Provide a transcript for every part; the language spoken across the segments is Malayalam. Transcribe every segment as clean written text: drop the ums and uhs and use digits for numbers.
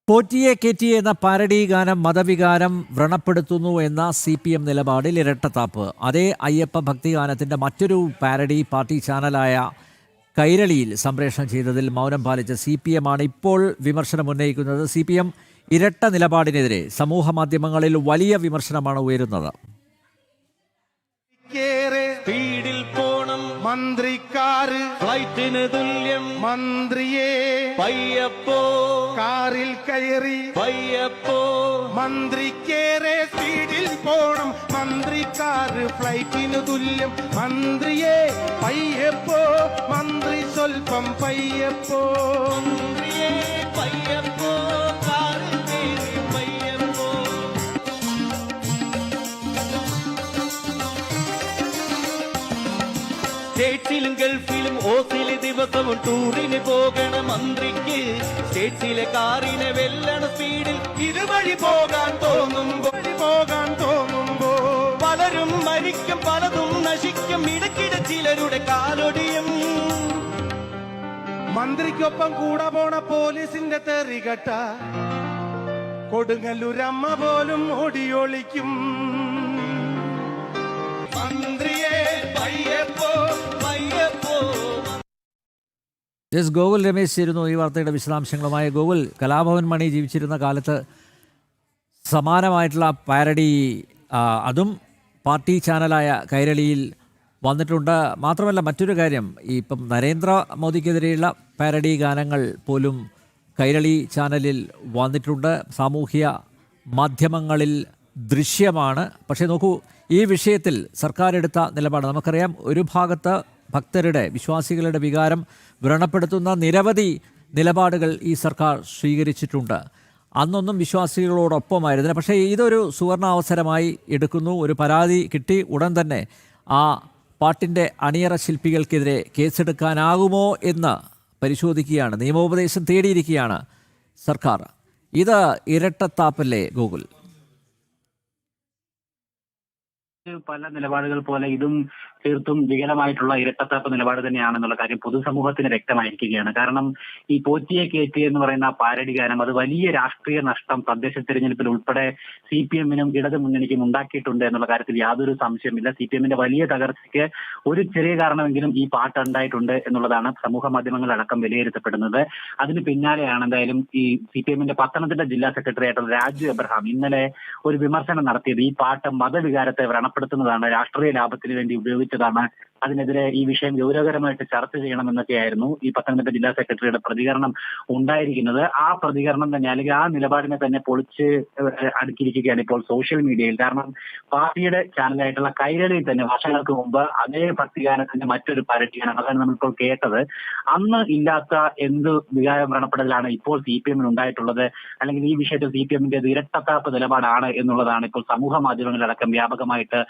പോറ്റിയെ കേറ്റിയെ എന്ന പാരഡി ഗാനം മതവികാരം വ്രണപ്പെടുത്തുന്നു എന്ന CPM നിലപാടിൽ ഇരട്ടത്താപ്പ്. അതേ അയ്യപ്പ ഭക്തിഗാനത്തിന്റെ മറ്റൊരു പാരഡി പാർട്ടി ചാനലായ കൈരളിയിൽ സംപ്രേഷണം ചെയ്തതിൽ മൗനം പാലിച്ച CPM ആണ് ഇപ്പോൾ വിമർശനം ഉന്നയിക്കുന്നത്. CPM ഇരട്ട നിലപാടിനെതിരെ സമൂഹ മാധ്യമങ്ങളിൽ വലിയ വിമർശനമാണ് ഉയരുന്നത്. സ്പീഡിൽ പോണം മന്ത്രിക്കാര് ഫ്ലൈറ്റിന് തുല്യം മന്ത്രിയെ പയ്യപ്പോ കാറിൽ കയറി പയ്യപ്പോ മന്ത്രിക്കേറെ സ്പീഡിൽ പോണം മന്ത്രിക്കാര് ഫ്ലൈറ്റിന് തുല്യം മന്ത്രിയെ പയ്യപ്പോ മന്ത്രി സ്വൽപ്പം പയ്യപ്പോ മന്ത്രിയെ പയ്യപ്പോ കാറിൽ കയറി പയ്യപ്പോ. സ്റ്റേറ്റ്സിലും ഗൾഫിലും ഓസിലെ ദിവസവും ടൂറിന് പോകണ മന്ത്രിക്ക് സ്റ്റേറ്റ്സിലെ കാറിനെ വെല്ലണ സ്പീഡിൽ ഇരുവഴി പോകാൻ തോന്നുമ്പോ പലരും മരിക്കും, പലതും നശിക്കും, ഇടയ്ക്കിടെ ചിലരുടെ കാലൊടിയും. മന്ത്രിക്കൊപ്പം കൂടെ പോണ പോലീസിന്റെ തെറികട്ട കൊടുങ്ങല്ലൂരമ്മ പോലും ഓടിയൊളിക്കും. മന്ത്രിയെ പയ്യപ്പോ പയ്യപ്പോ. ഗോകുൽ രമേശ് ചേരുന്നു ഈ വാർത്തയുടെ വിശദാംശങ്ങളുമായി. ഗോകുൽ, കലാഭവൻ മണി ജീവിച്ചിരുന്ന കാലത്ത് സമാനമായിട്ടുള്ള പാരഡി അതും പാർട്ടി ചാനലായ കൈരളിയിൽ വന്നിട്ടുണ്ട്. മാത്രമല്ല മറ്റൊരു കാര്യം, ഇപ്പം നരേന്ദ്രമോദിക്കെതിരെയുള്ള പാരഡി ഗാനങ്ങൾ പോലും കൈരളി ചാനലിൽ വന്നിട്ടുണ്ട്. സാമൂഹ്യ മാധ്യമങ്ങളിൽ ദൃശ്യമാണ്. പക്ഷേ നോക്കൂ, ഈ വിഷയത്തിൽ സർക്കാർ എടുത്ത നിലപാട് നമുക്കറിയാം. ഒരു ഭാഗത്ത് ഭക്തരുടെ, വിശ്വാസികളുടെ വികാരം വ്രണപ്പെടുത്തുന്ന നിരവധി നിലപാടുകൾ ഈ സർക്കാർ സ്വീകരിച്ചിട്ടുണ്ട്. അന്നൊന്നും വിശ്വാസികളോടൊപ്പമായിരുന്നു. പക്ഷേ ഇതൊരു സുവർണാവസരമായി എടുക്കുന്നു. ഒരു പരാതി കിട്ടി ഉടൻ തന്നെ ആ പാട്ടിൻ്റെ അണിയറ ശില്പികൾക്കെതിരെ കേസെടുക്കാനാകുമോ എന്ന് പരിശോധിക്കുകയാണ്, നിയമോപദേശം തേടിയിരിക്കുകയാണ് സർക്കാർ. ഇത് ഇരട്ടത്താപ്പല്ലേ ഗോകുൽ? പല നിലപാടുകൾ പോലെ ഇതും തീർത്തും വികലമായിട്ടുള്ള ഇരട്ടത്താപ്പ് നിലപാട് തന്നെയാണെന്നുള്ള കാര്യം പൊതുസമൂഹത്തിന് വ്യക്തമായിരിക്കുകയാണ്. കാരണം ഈ പോറ്റിയെ കേറ്റി എന്ന് പറയുന്ന പാരഡി ഗാനം അത് വലിയ രാഷ്ട്രീയ നഷ്ടം തദ്ദേശ തെരഞ്ഞെടുപ്പിൽ ഉൾപ്പെടെ CPM-നും ഇടതു മുന്നണിക്കും ഉണ്ടാക്കിയിട്ടുണ്ട് എന്നുള്ള കാര്യത്തിൽ യാതൊരു സംശയമില്ല. CPM-ന്റെ വലിയ തകർച്ചയ്ക്ക് ഒരു ചെറിയ കാരണമെങ്കിലും ഈ പാട്ട് ഉണ്ടായിട്ടുണ്ട് എന്നുള്ളതാണ് സമൂഹ മാധ്യമങ്ങളടക്കം വിലയിരുത്തപ്പെടുന്നത്. അതിന് പിന്നാലെയാണ് എന്തായാലും ഈ CPM-ന്റെ പത്തനംതിട്ട ജില്ലാ സെക്രട്ടറി ആയിട്ടുള്ള രാജു എബ്രഹാം ഇന്നലെ ഒരു വിമർശനം നടത്തിയത്. ഈ പാട്ട് മതവികാരത്തെ വ്രണപ്പെടുത്തുന്നതാണ്, രാഷ്ട്രീയ ലാഭത്തിന് വേണ്ടി ഉപയോഗിച്ചതാണ്, അതിനെതിരെ ഈ വിഷയം ഗൗരവകരമായിട്ട് ചർച്ച ചെയ്യണമെന്നൊക്കെയായിരുന്നു ഈ പത്തനംതിട്ട ജില്ലാ സെക്രട്ടറിയുടെ പ്രതികരണം ഉണ്ടായിരിക്കുന്നത്. ആ പ്രതികരണം തന്നെ, അല്ലെങ്കിൽ ആ നിലപാടിനെ തന്നെ പൊളിച്ച് അടുക്കിയിരിക്കുകയാണ് ഇപ്പോൾ സോഷ്യൽ മീഡിയയിൽ. കാരണം പാർട്ടിയുടെ ചാനലായിട്ടുള്ള കൈരളിയിൽ തന്നെ വർഷങ്ങൾക്ക് മുമ്പ് അതേ ഭക്തിഗാനത്തിന്റെ മറ്റൊരു പാരഡിയാണ്, അതാണ് നമ്മളിപ്പോൾ കേട്ടത്. അന്ന് ഇല്ലാത്ത എന്ത് വികാര വ്രണപ്പെടലാണ് ഇപ്പോൾ CPM-ന് ഉണ്ടായിട്ടുള്ളത്, അല്ലെങ്കിൽ ഈ വിഷയത്തിൽ CPM-ന്റെ ഇരട്ടത്താപ്പ് നിലപാടാണ് എന്നുള്ളതാണ് ഇപ്പോൾ സമൂഹ മാധ്യമങ്ങളിലടക്കം വ്യാപകമായിട്ട്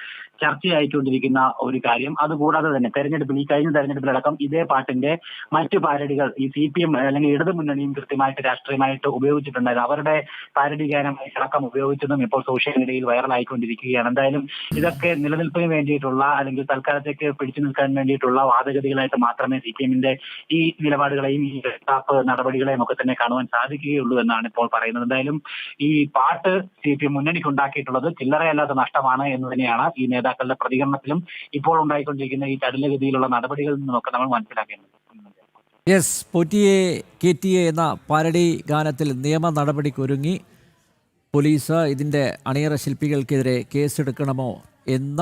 ചർച്ചയായിക്കൊണ്ടിരിക്കുന്ന ഒരു കാര്യം. അതുകൂടാതെ തന്നെ തെരഞ്ഞെടുപ്പിൽ, ഈ കഴിഞ്ഞ തെരഞ്ഞെടുപ്പിലടക്കം ഇതേ പാട്ടിന്റെ മറ്റു പാരഡികൾ ഈ CPM അല്ലെങ്കിൽ ഇടതു മുന്നണിയും കൃത്യമായിട്ട് രാഷ്ട്രീയമായിട്ട് ഉപയോഗിച്ചിട്ടുണ്ടായിരുന്നു. അവരുടെ പാരഡി ഗാനമായി അടക്കം ഉപയോഗിച്ചതും ഇപ്പോൾ സോഷ്യൽ മീഡിയയിൽ വൈറലായിക്കൊണ്ടിരിക്കുകയാണ്. എന്തായാലും ഇതൊക്കെ നിലനിൽപ്പിന് വേണ്ടിയിട്ടുള്ള, അല്ലെങ്കിൽ തൽക്കാലത്തേക്ക് പിടിച്ചു നിൽക്കാൻ വേണ്ടിയിട്ടുള്ള വാദഗതികളായിട്ട് മാത്രമേ CPM-ന്റെ ഈ നിലപാടുകളെയും ഈ ഇരട്ടത്താപ്പ് നടപടികളെയും ഒക്കെ തന്നെ കാണുവാൻ സാധിക്കുകയുള്ളൂ എന്നാണ് ഇപ്പോൾ പറയുന്നത്. എന്തായാലും ഈ പാട്ട് CPM മുന്നണിക്ക് ഉണ്ടാക്കിയിട്ടുള്ളത് ചില്ലറയല്ലാത്ത നഷ്ടമാണ് എന്ന് തന്നെയാണ് ഈ നേതാക്കളുടെ പ്രതികരണത്തിലും ഇപ്പോൾ ഉണ്ടായിക്കൊണ്ടിരിക്കുന്ന ഈ ചടുലഗതിയിലുള്ള നടപടികളിൽ നിന്നൊക്കെ നമ്മൾ മനസ്സിലാക്കേണ്ടത്. പോറ്റിയെ കേറ്റിയെ എന്ന പാരഡി ഗാനത്തിൽ നിയമ നടപടിക്കൊരുങ്ങി പോലീസ്. ഇതിൻ്റെ അണിയറ ശില്പികൾക്കെതിരെ കേസെടുക്കണമോ എന്ന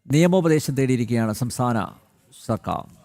നിയമോപദേശം തേടിയിരിക്കുകയാണ് സംസ്ഥാന സർക്കാർ.